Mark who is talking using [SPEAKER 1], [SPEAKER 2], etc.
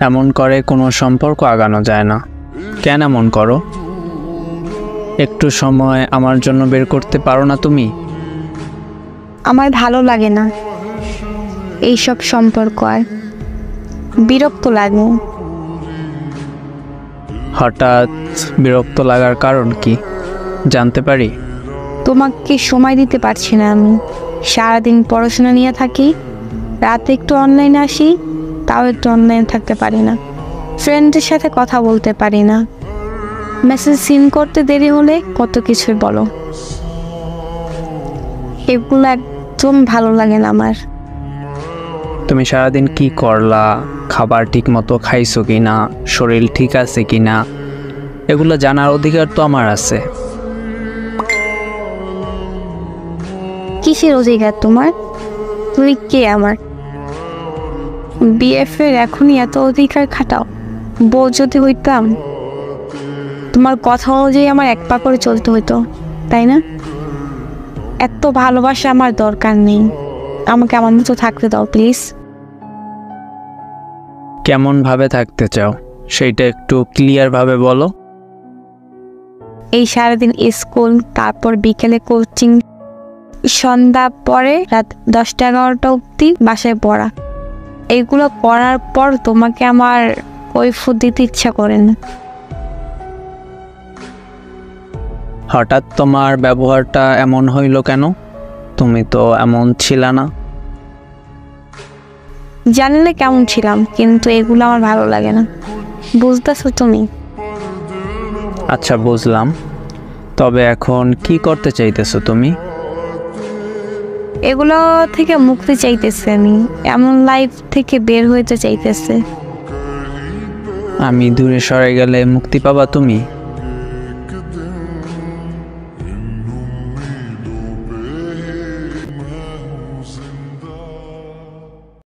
[SPEAKER 1] এমন করে কোনো সম্পর্ক আগানো যায় না। কেন এমন করো? একটু সময় আমার জন্য বের করতে পারো না তুমি?
[SPEAKER 2] আমার ভালো লাগে না এইসব সম্পর্ক, আর বিরক্ত লাগে।
[SPEAKER 1] হঠাৎ বিরক্ত লাগার কারণ কি জানতে পারি?
[SPEAKER 2] তোমাকে সময় দিতে পারছি না আমি। সারাদিন পড়াশোনা নিয়ে থাকি, রাতে একটু অনলাইনে আসি, তাও একটু অনলাইনে থাকতে পারি না। ফ্রেন্ডের সাথে কথা বলতে পারি না। মেসেজ সিন করতে দেরি হলে কত কিছুই বলো। এগুলো একদম ভালো লাগে না আমার।
[SPEAKER 1] তুমি সারাদিন কি করলা, খাবার ঠিক মতো খাইছো কি না, শরীর ঠিক আছে কি না, এগুলো জানার অধিকার তো আমার আছে।
[SPEAKER 2] কিসের অধিকার তোমার? তুমি কে আমার? বিএফের এখনই এত অধিকার খাটাও? বউ যদি হইতাম তোমার কথা অনুযায়ী আমার এক পা করে চলতে হইতো, তাই না? এত ভালোবাসা আমার দরকার নেই। আমাকে আমার মতো থাকতে দাও প্লিজ।
[SPEAKER 1] কেমন ভাবে থাকতে চাও সেইটা একটু ক্লিয়ার ভাবে বলো।
[SPEAKER 2] এই সারাদিন স্কুল, তারপর বিকেলে কোচিং, সন্ধ্যা পরে রাত 10টা-11টা অবধি বাসায় পড়া, এইগুলো করার পর তোমাকে আমার কৈফিয়ত দিতে ইচ্ছা করে না।
[SPEAKER 1] হঠাৎ তোমার ব্যবহারটা এমন হইল কেন? তুমি তো এমন ছিলা না।
[SPEAKER 2] জানি না কেমন ছিলাম, কিন্তু এগুলো আমার ভালো লাগে না। বুঝতেছো তুমি?
[SPEAKER 1] আচ্ছা বুঝলাম, তবে এখন কি করতে চাইতেছো তুমি?
[SPEAKER 2] এগুলো থেকে মুক্তি চাইতেছে আমি। এমন লাইফ থেকে বের হইতে চাইতেছে।
[SPEAKER 1] আমি দূরে সরে গেলে মুক্তি পাবা তুমি?